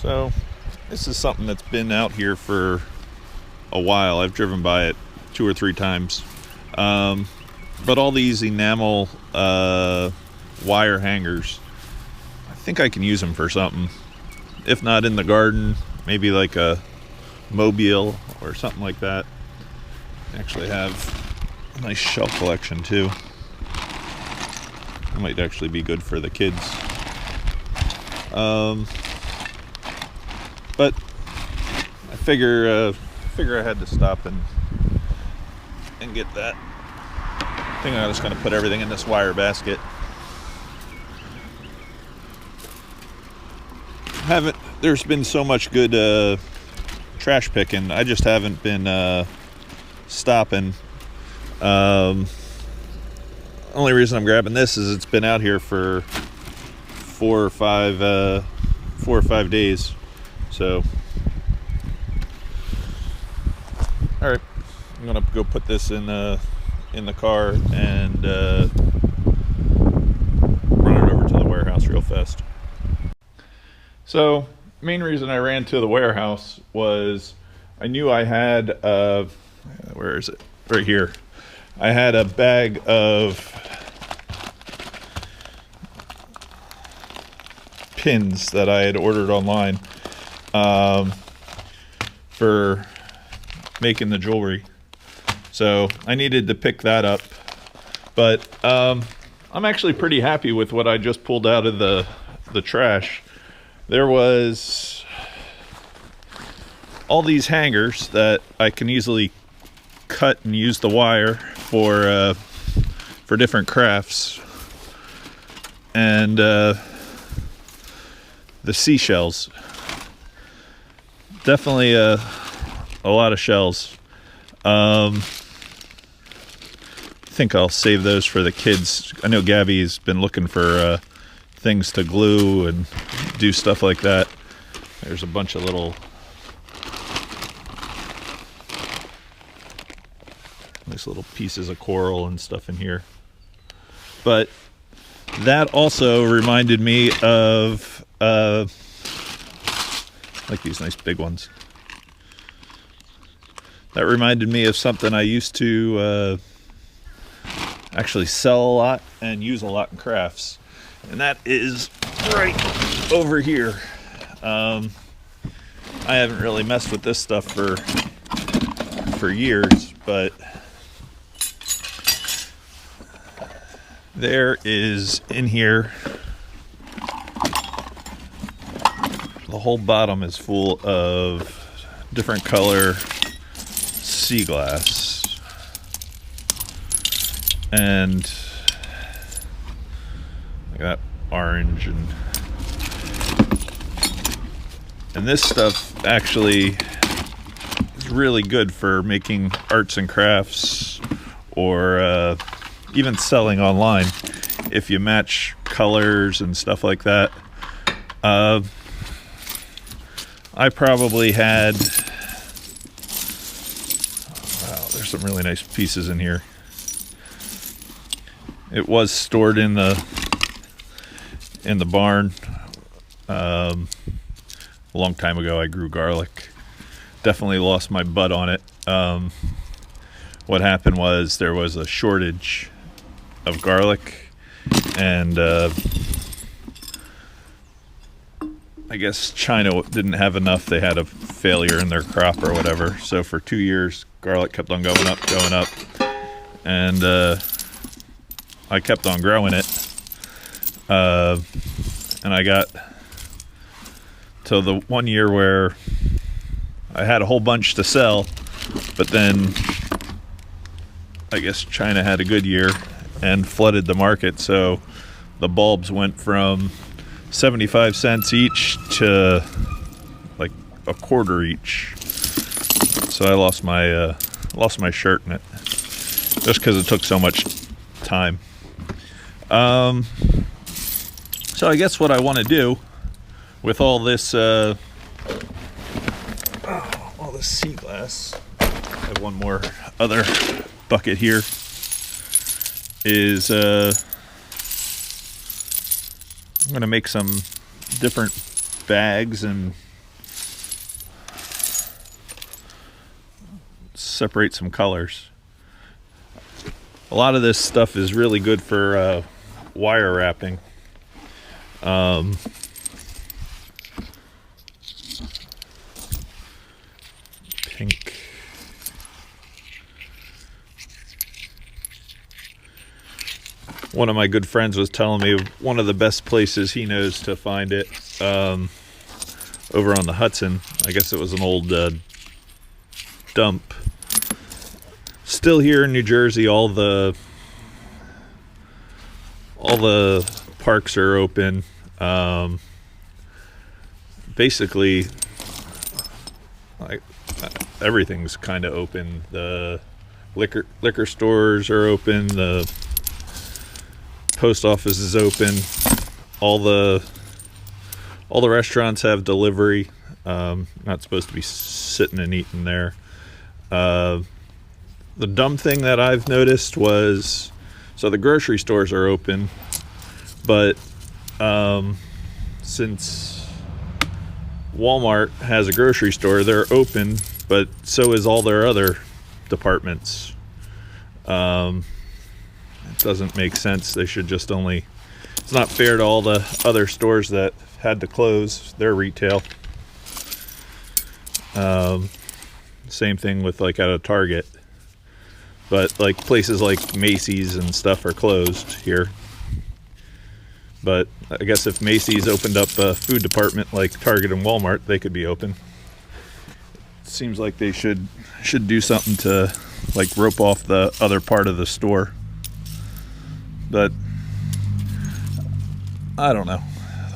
So this is something that's been out here for a while. I've driven by it 2 or 3 times. But all these enamel wire hangers, I think I can use them for something. If not in the garden, maybe like a mobile or something like that. I actually have a nice shelf collection too. It might actually be good for the kids. But I figure I had to stop and get that. I think I'm just going to put everything in this wire basket. There's been so much good trash picking. I just haven't been stopping. Only reason I'm grabbing this is it's been out here for 4 or 5 days. So, all right, I'm gonna go put this in the car and run it over to the warehouse real fast. So, main reason I ran to the warehouse was I knew I had where is it? Right here. I had a bag of pins that I had ordered online for making the jewelry. So I needed to pick that up. But I'm actually pretty happy with what I just pulled out of the trash. There was all these hangers that I can easily cut and use the wire for different crafts, and the seashells, definitely a lot of shells. I think I'll save those for the kids. I know Gabby's been looking for things to glue and do stuff like that. There's a bunch of little nice little pieces of coral and stuff in here. But that also reminded me of like these nice big ones. That reminded me of something I used to actually sell a lot and use a lot in crafts, and that is right over here. I haven't really messed with this stuff for years, but there is in here, the whole bottom is full of different color sea glass, and like that orange, and this stuff actually is really good for making arts and crafts, or even selling online if you match colors and stuff like that. I probably had, wow, there's some really nice pieces in here. It was stored in the barn. A long time ago I grew garlic. Definitely lost my butt on it. What happened was there was a shortage of garlic, and I guess China didn't have enough. They had a failure in their crop or whatever. So for 2 years, garlic kept on going up, and I kept on growing it. And I got to the 1 year where I had a whole bunch to sell, but then I guess China had a good year and flooded the market, so the bulbs went from 75 cents each to like a quarter each. So I lost my shirt in it just because it took so much time. So I guess what I want to do with all this sea glass, I have one more other bucket here, is I'm going to make some different bags and separate some colors. A lot of this stuff is really good for wire wrapping. Pink. One of my good friends was telling me one of the best places he knows to find it, over on the Hudson. I guess it was an old dump. Still here in New Jersey, all the parks are open. Basically, everything's kind of open. The liquor stores are open. The post office is open. All the restaurants have delivery. Not supposed to be sitting and eating there. The dumb thing that I've noticed was, so the grocery stores are open, but since Walmart has a grocery store, they're open, but so is all their other departments. It doesn't make sense. They should just only, it's not fair to all the other stores that had to close their retail. Same thing with like at a Target, but like places like Macy's and stuff are closed here. But I guess if Macy's opened up a food department like Target and Walmart, they could be open. It seems like they should do something to like rope off the other part of the store. But I don't know.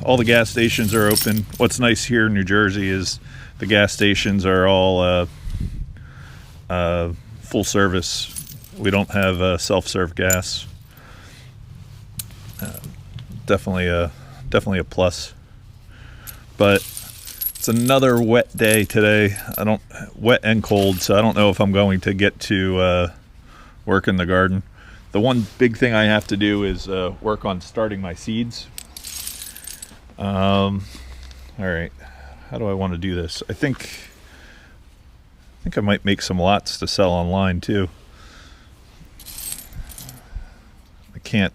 All the gas stations are open. What's nice here in New Jersey is the gas stations are all full service. We don't have self-serve gas. Definitely a plus. But it's another wet day today. Wet and cold, so I don't know if I'm going to get to work in the garden. The one big thing I have to do is work on starting my seeds. All right, how do I want to do this? I think I might make some lots to sell online too. I can't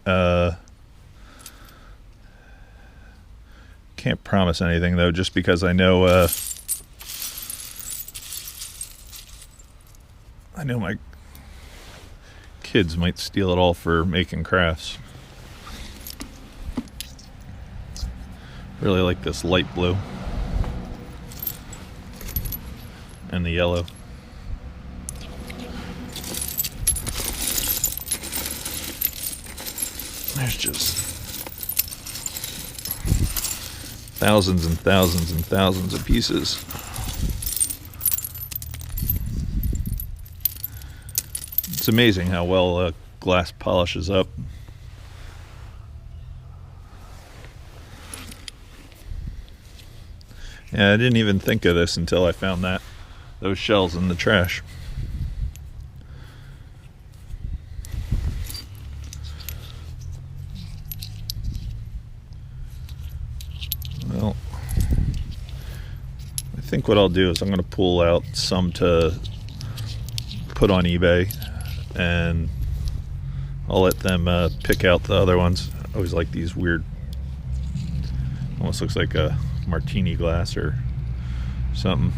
promise anything though, just because I know my kids might steal it all for making crafts. Really like this light blue and the yellow. There's just thousands and thousands and thousands of pieces. It's amazing how well glass polishes up. Yeah, I didn't even think of this until I found those shells in the trash. Well, I think what I'll do is I'm going to pull out some to put on eBay, and I'll let them pick out the other ones. I always like these weird, almost looks like a martini glass or something.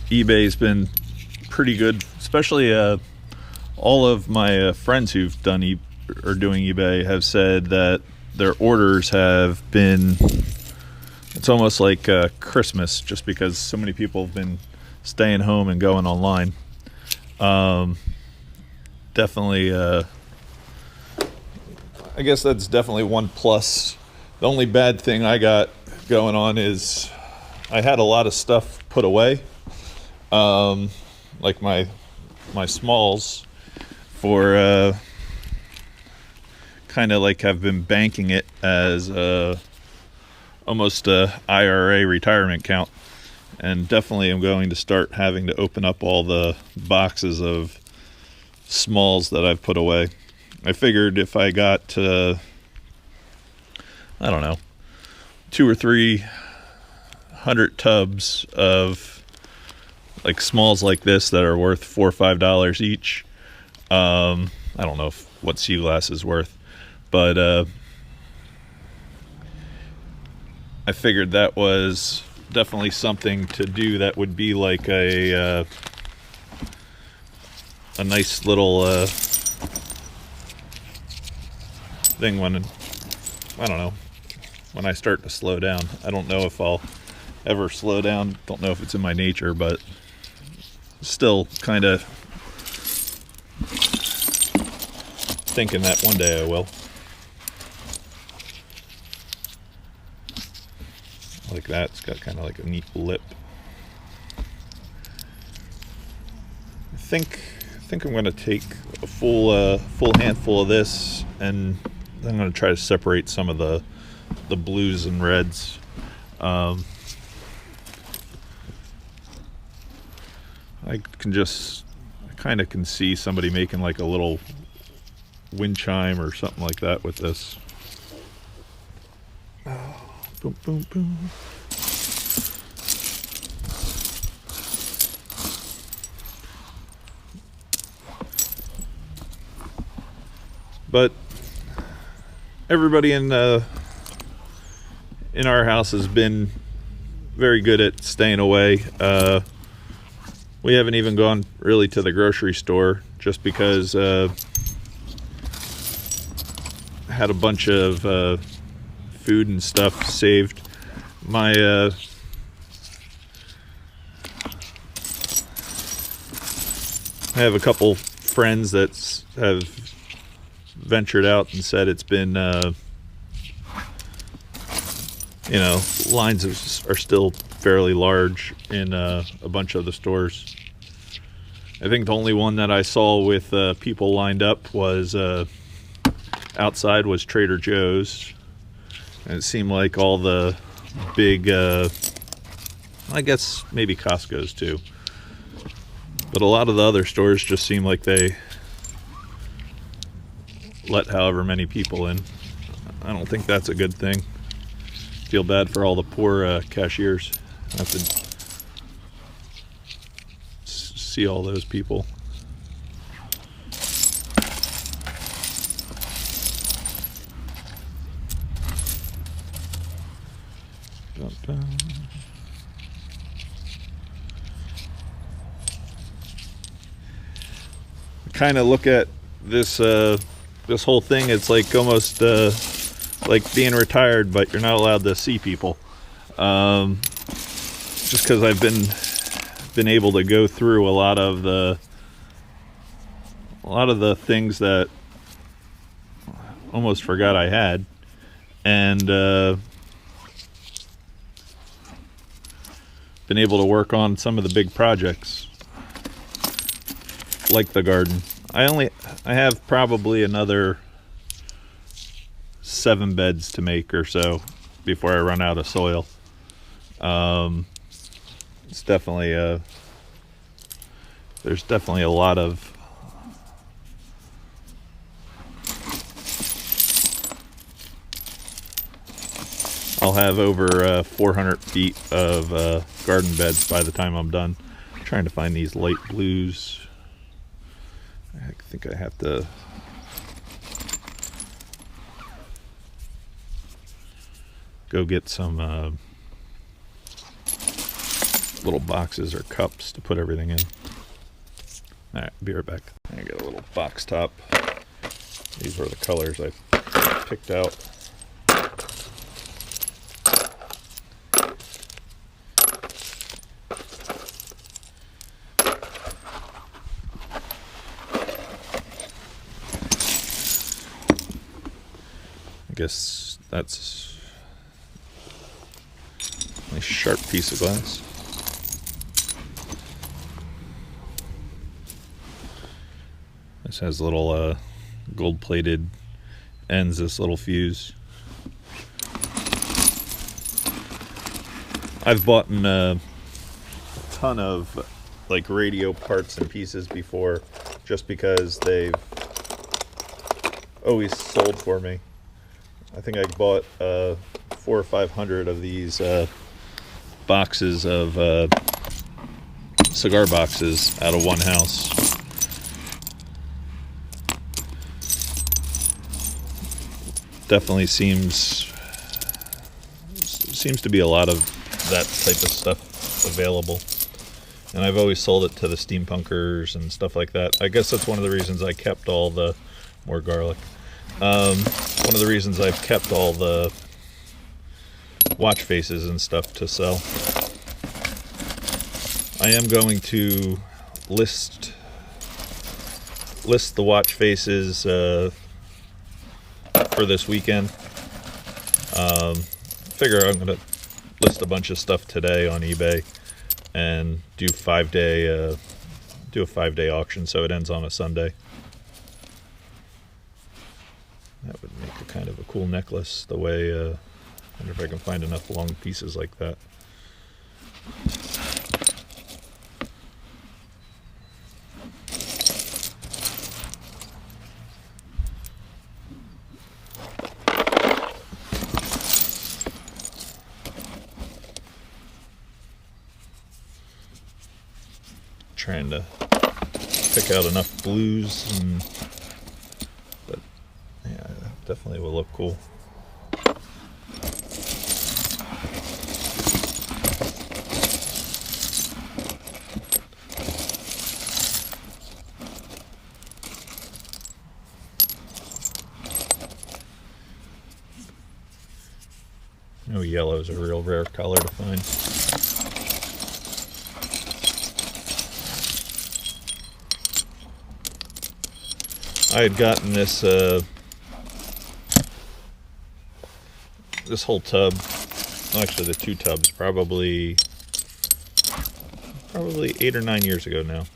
eBay's been pretty good, especially all of my friends who've done or doing eBay have said that their orders have been, it's almost like Christmas, just because so many people have been staying home and going online. Definitely, I guess that's definitely one plus. The only bad thing I got going on is I had a lot of stuff put away, like my smalls, for kind of like I've been banking it as almost a IRA retirement account, And definitely I'm going to start having to open up all the boxes of smalls that I've put away. I figured if I got to, I don't know, 200 or 300 tubs of like smalls like this that are worth $4 or $5 each. I don't know what sea glass is worth, but I figured that was definitely something to do. That would be like a nice little thing when, I don't know, when I start to slow down. I don't know if I'll ever slow down. Don't know if it's in my nature, but still kind of thinking that one day I will. Like that. It's got kind of like a neat lip. I think I'm going to take a full handful of this, and I'm going to try to separate some of the blues and reds. I kind of can see somebody making like a little wind chime or something like that with this. Boom, boom, boom. But everybody in our house has been very good at staying away. We haven't even gone really to the grocery store just because I had a bunch of food and stuff saved. I have a couple friends that have ventured out and said it's been, lines are still fairly large in a bunch of the stores. I think the only one that I saw with people lined up was outside was Trader Joe's. And it seemed like all the big, I guess maybe Costco's too. But a lot of the other stores just seem like they let however many people in. I don't think that's a good thing. Feel bad for all the poor cashiers. I have to see all those people. Kind of look at this this whole thing. It's like almost like being retired, but you're not allowed to see people. Just because I've been able to go through a lot of the things that almost forgot I had, and been able to work on some of the big projects like the garden. I have probably another 7 beds to make or so before I run out of soil. It's definitely there's definitely a lot of I'll have over 400 feet of garden beds by the time I'm done. I'm trying to find these light blues. I think I have to go get some little boxes or cups to put everything in. Alright, be right back. I got a little box top. These were the colors I picked out. I guess that's a nice sharp piece of glass. This has little gold-plated ends, this little fuse. I've bought ton of like radio parts and pieces before, just because they've always sold for me. I think I bought 400 or 500 of these boxes of cigar boxes out of one house. Definitely seems to be a lot of that type of stuff available. And I've always sold it to the steampunkers and stuff like that. I guess that's one of the reasons I kept all the more garlic. One of the reasons I've kept all the watch faces and stuff to sell. I am going to list the watch faces for this weekend. Figure I'm gonna list a bunch of stuff today on eBay and do a 5-day auction, so it ends on a Sunday. That would make a kind of a cool necklace. The way, I wonder if I can find enough long pieces like that. Trying to pick out enough blues, but yeah, definitely will look cool. No, yellow is a real rare color to find. I had gotten this this whole tub, actually the two tubs, probably 8 or 9 years ago now.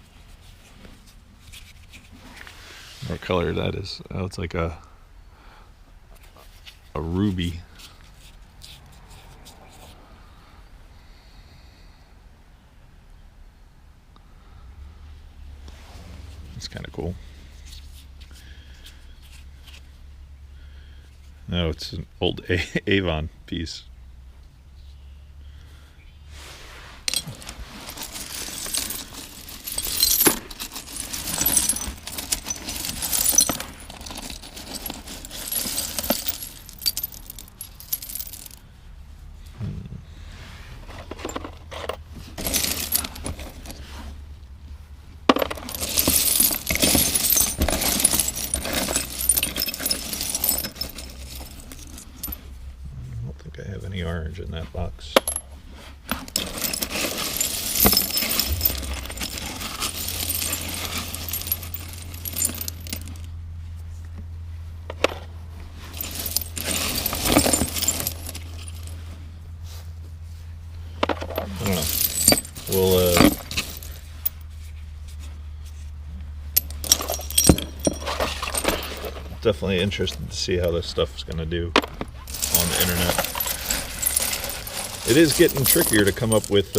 What color that is? Oh, it's like a ruby. It's kind of cool. No, it's an old Avon piece. I have any orange in that box. I don't know. We'll definitely interested to see how this stuff's going to do on the internet. It is getting trickier to come up with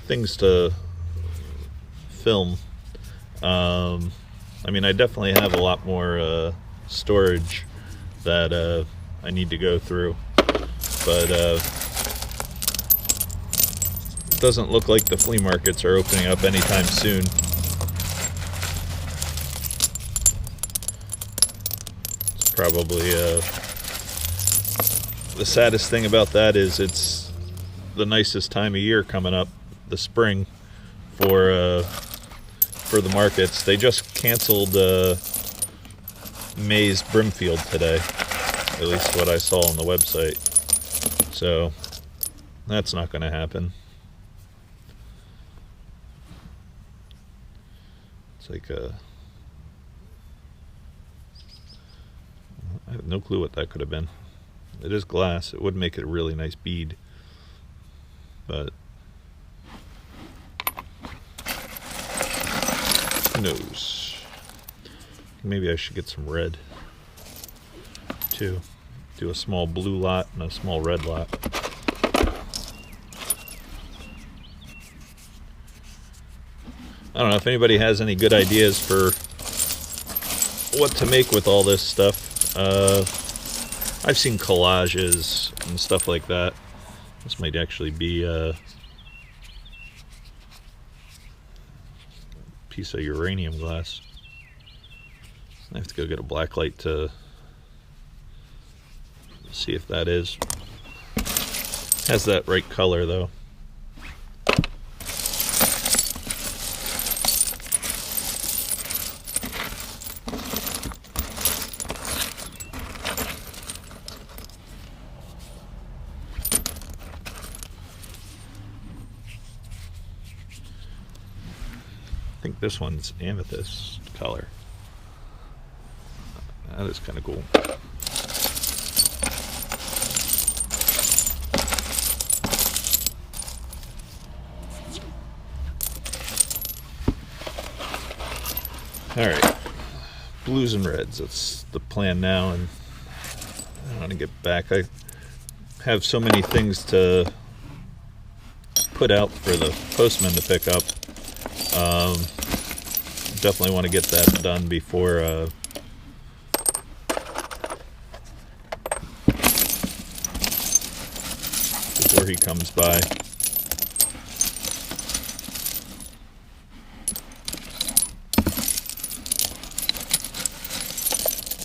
things to film. I mean, I definitely have a lot more storage that I need to go through, but it doesn't look like the flea markets are opening up anytime soon. It's probably the saddest thing about that is it's the nicest time of year coming up, the spring, for the markets. They just canceled May's Brimfield today, at least what I saw on the website. So that's not going to happen. It's like I have no clue what that could have been. It is glass. It would make it a really nice bead, but who knows? Maybe I should get some red too. Do a small blue lot and a small red lot. I don't know if anybody has any good ideas for what to make with all this stuff. I've seen collages and stuff like that. This might actually be a piece of uranium glass. I have to go get a black light to see if that is. Has that right color though. I think this one's amethyst color. That is kind of cool. Alright, blues and reds, that's the plan now, and I want to get back. I have so many things to put out for the postman to pick up. Definitely want to get that done before he comes by.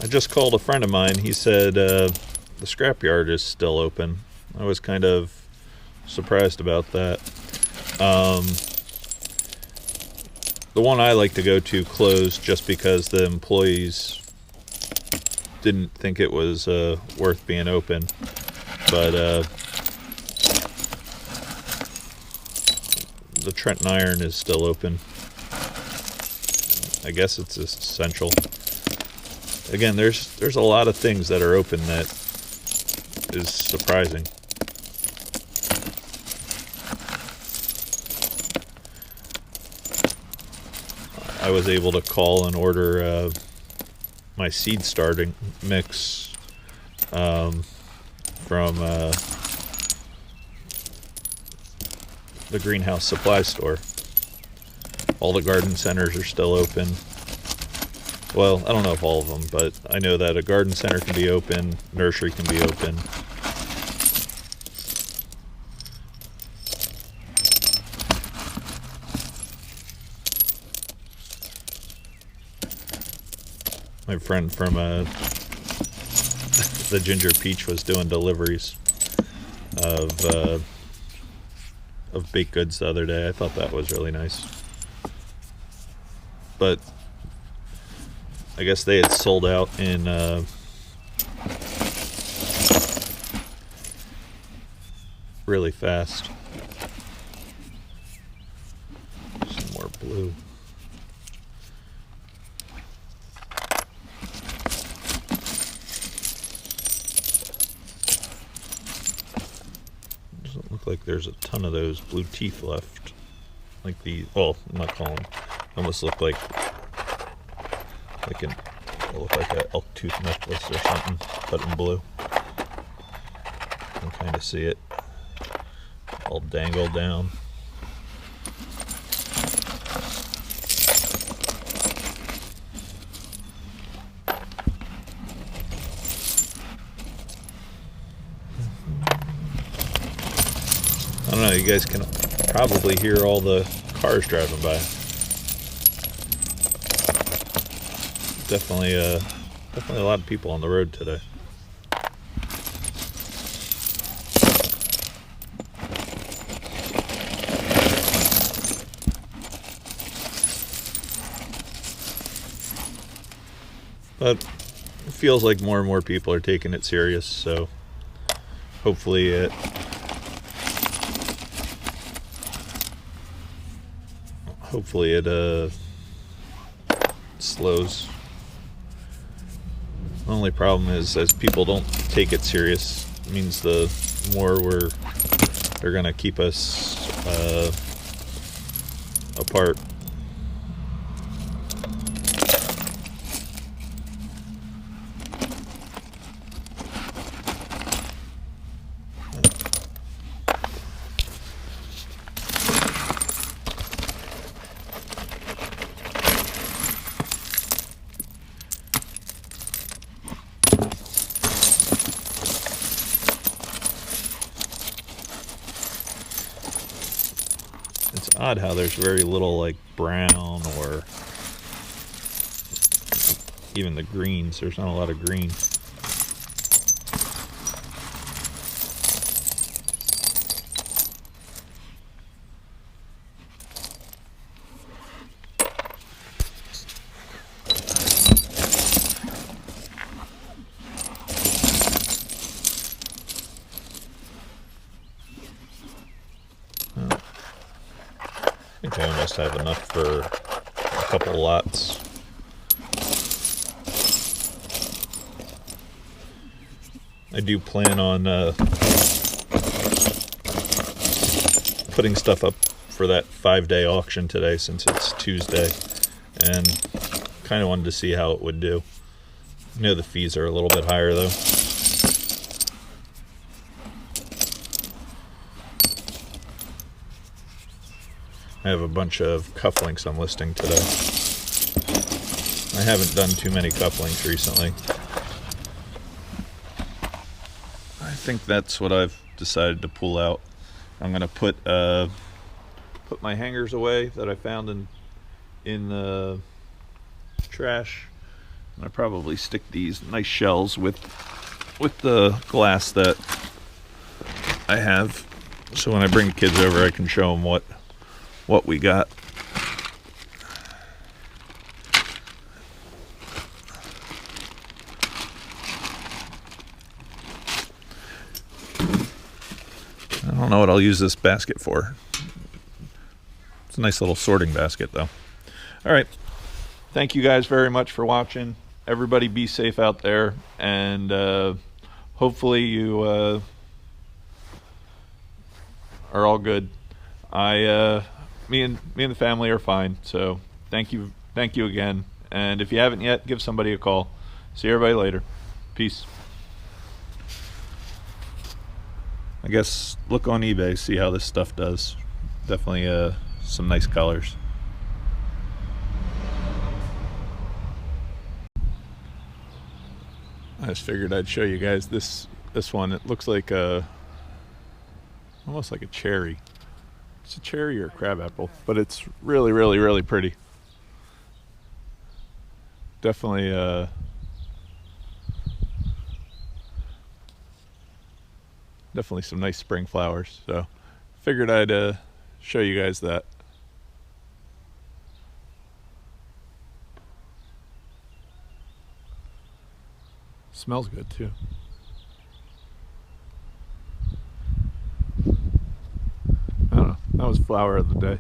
I just called a friend of mine. He said the scrapyard is still open. I was kind of surprised about that. The one I like to go to closed just because the employees didn't think it was worth being open. But the Trenton Iron is still open. I guess it's essential. Again, there's a lot of things that are open that is surprising. I was able to call and order my seed starting mix from the greenhouse supply store. All the garden centers are still open. Well, I don't know if all of them, but I know that a garden center can be open, nursery can be open. My friend from the Ginger Peach was doing deliveries of baked goods the other day. I thought that was really nice. But I guess they had sold out in really fast. Some more blue. Doesn't look like there's a ton of those blue teeth left. Like the, well, I'm not calling them. Almost look like an elk tooth necklace or something, but in blue. You can kind of see it all dangled down. I don't know, you guys can probably hear all the cars driving by. Definitely a lot of people on the road today. But it feels like more and more people are taking it serious, so hopefully it slows. The only problem is, as people don't take it serious, it means the more they're gonna keep us apart. It's odd how there's very little like brown or even the greens. There's not a lot of green. I think I almost have enough for a couple lots. I do plan on putting stuff up for that 5-day auction today since it's Tuesday, and kind of wanted to see how it would do. I know the fees are a little bit higher though. I have a bunch of cufflinks I'm listing today. I haven't done too many cufflinks recently. I think that's what I've decided to pull out. I'm going to put my hangers away that I found in the trash. And I probably stick these nice shells with the glass that I have, so when I bring the kids over I can show them what we got. I don't know what I'll use this basket for. It's a nice little sorting basket though. All right. Thank you guys very much for watching. Everybody be safe out there, and hopefully you are all good. Me and the family are fine, so thank you again. And if you haven't yet, give somebody a call. See everybody later. Peace. I guess look on eBay, see how this stuff does. Definitely some nice colors. I just figured I'd show you guys this one. It looks like almost like a cherry. It's a cherry or a crabapple, but it's really, really, really pretty. Definitely definitely some nice spring flowers. So figured I'd show you guys that. Smells good too. I don't know. That was flower of the day.